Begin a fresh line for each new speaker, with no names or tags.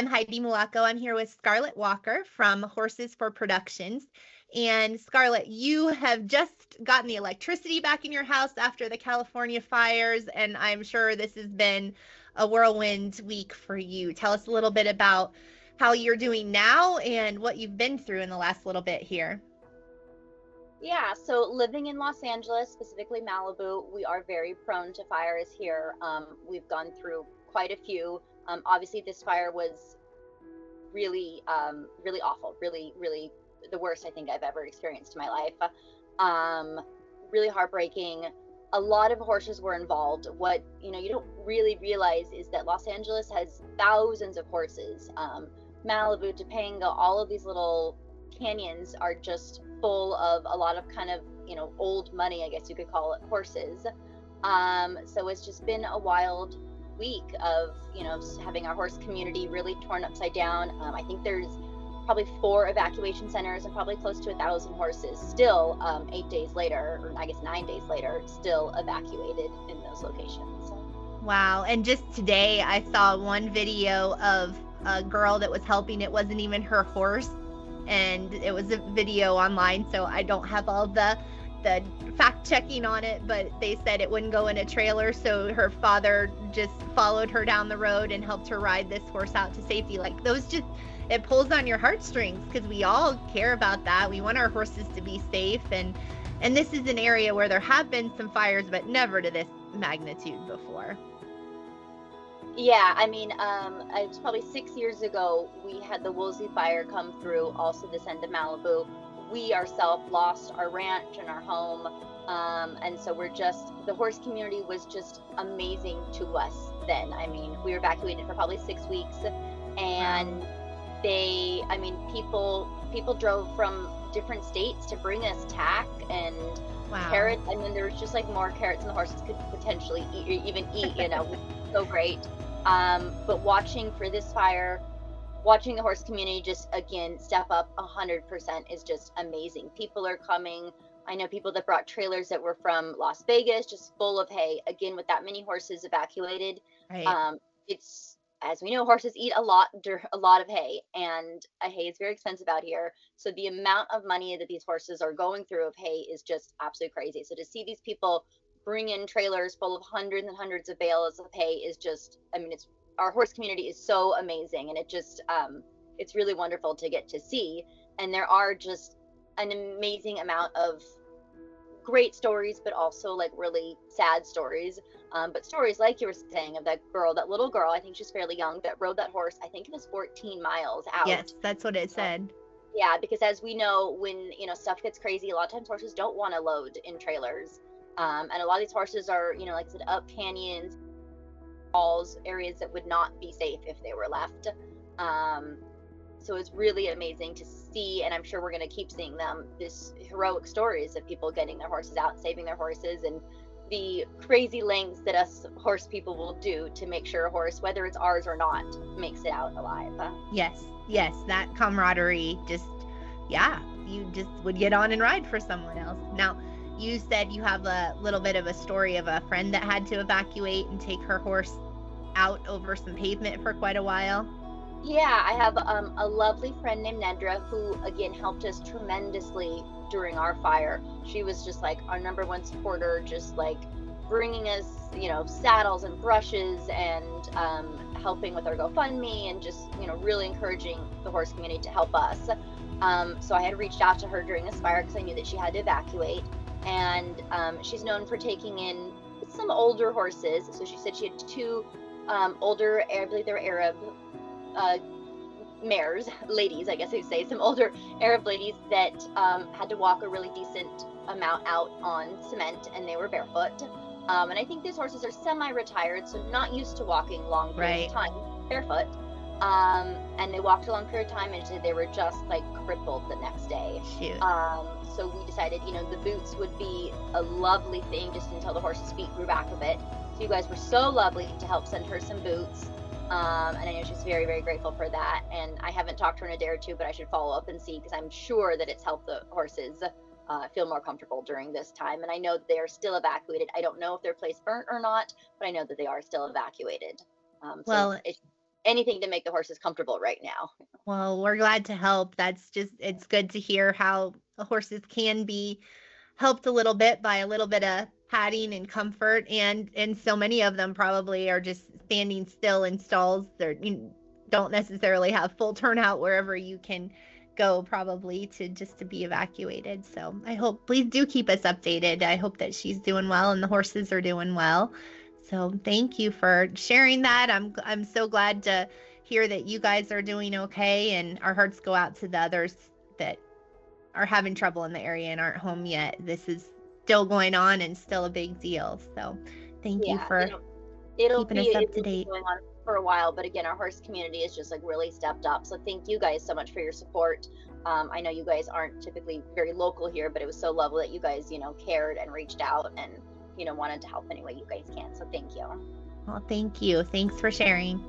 I'm Heidi Melocco. I'm here with Scarlet Walker from Horses for Productions. And Scarlet, you have just gotten the electricity back in your house after the California fires, and I'm sure this has been a whirlwind week for you. Tell us a little bit about how you're doing now and what you've been through in the last little bit here.
Yeah, so living in Los Angeles, specifically Malibu, we are very prone to fires here. We've gone through quite a few. Obviously, this fire was really awful, really the worst I think I've ever experienced in my life. Really heartbreaking. A lot of horses were involved. What you don't really realize is that Los Angeles has thousands of horses. Malibu, Topanga, all of these little canyons are just full of a lot of kind of old money, I guess you could call it, horses. So it's just been a wild week of having our horse community really torn upside down. I think there's probably 4 evacuation centers and probably close to 1,000 horses still 8 days later, or I guess 9 days later, still evacuated in those locations.
Wow. And just today I saw one video of a girl that was helping. It wasn't even her horse, and it was a video online, so I don't have all the fact checking on it, but they said it wouldn't go in a trailer, so her father just followed her down the road and helped her ride this horse out to safety. Like, those just, it pulls on your heartstrings, because we all care about that. We want our horses to be safe, and this is an area where there have been some fires, but never to this magnitude before.
Yeah, I mean, it was probably 6 years ago, we had the Woolsey fire come through, also this end of Malibu. We ourselves lost our ranch and our home, and so the horse community was just amazing to us then. I mean, we were evacuated for probably 6 weeks, and people drove from different states to bring us tack and carrots. I mean, there was just like more carrots than the horses could potentially even eat, so great. But watching for this fire, watching the horse community just again step up 100% is just amazing. People are coming. I know people that brought trailers that were from Las Vegas, just full of hay. Again, with that many horses evacuated,
Right.
it's, as we know, horses eat a lot of hay, and hay is very expensive out here. So the amount of money that these horses are going through of hay is just absolutely crazy. So to see these people bring in trailers full of hundreds and hundreds of bales of hay is just, I mean, our horse community is so amazing, and it's really wonderful to get to see. And there are just an amazing amount of great stories, but also like really sad stories. But stories like you were saying of that little girl, I think she's fairly young, that rode that horse. I think it was 14 miles out.
Yes, that's what it said.
Yeah, because as we know, when stuff gets crazy, a lot of times horses don't want to load in trailers. And a lot of these horses are, like I said, up canyons, falls, areas that would not be safe if they were left. So it's really amazing to see, and I'm sure we're going to keep seeing them, this heroic stories of people getting their horses out, saving their horses, and the crazy lengths that us horse people will do to make sure a horse, whether it's ours or not, makes it out alive.
Yes, that camaraderie just, yeah, you just would get on and ride for someone else. Now, you said you have a little bit of a story of a friend that had to evacuate and take her horse out over some pavement for quite a while.
Yeah, I have a lovely friend named Nedra who, again, helped us tremendously during our fire. She was just like our number one supporter, just like bringing us, saddles and brushes, and helping with our GoFundMe, and just, really encouraging the horse community to help us. So I had reached out to her during this fire because I knew that she had to evacuate. And she's known for taking in some older horses. So she said she had 2 older, I believe they were Arab mares, ladies, I guess I would say, some older Arab ladies that had to walk a really decent amount out on cement, and they were barefoot. And I think these horses are semi-retired, so not used to walking long periods of time barefoot. And they walked a long period of time, and they were just like crippled the next day.
Shoot.
So we decided, the boots would be a lovely thing just until the horse's feet grew back a bit. So you guys were so lovely to help send her some boots. And I know she's very, very grateful for that. And I haven't talked to her in a day or two, but I should follow up and see, because I'm sure that it's helped the horses feel more comfortable during this time. And I know that they are still evacuated. I don't know if their place burnt or not, but I know that they are still evacuated.
Well,
anything to make the horses comfortable right now.
Well, we're glad to help. It's good to hear how the horses can be helped a little bit by a little bit of padding and comfort. And so many of them probably are just standing still in stalls. You don't necessarily have full turnout wherever you can go, probably to be evacuated. So I hope, please do keep us updated. I hope that she's doing well and the horses are doing well. So thank you for sharing that. I'm so glad to hear that you guys are doing okay, and our hearts go out to the others that are having trouble in the area and aren't home yet. This is still going on and still a big deal. So thank you for keeping us up to date.
Going on for a while, but again, our horse community is just like really stepped up. So thank you guys so much for your support. I know you guys aren't typically very local here, but it was so lovely that you guys, cared and reached out and, wanted to help any way you guys can. So thank you.
Well, thank you. Thanks for sharing.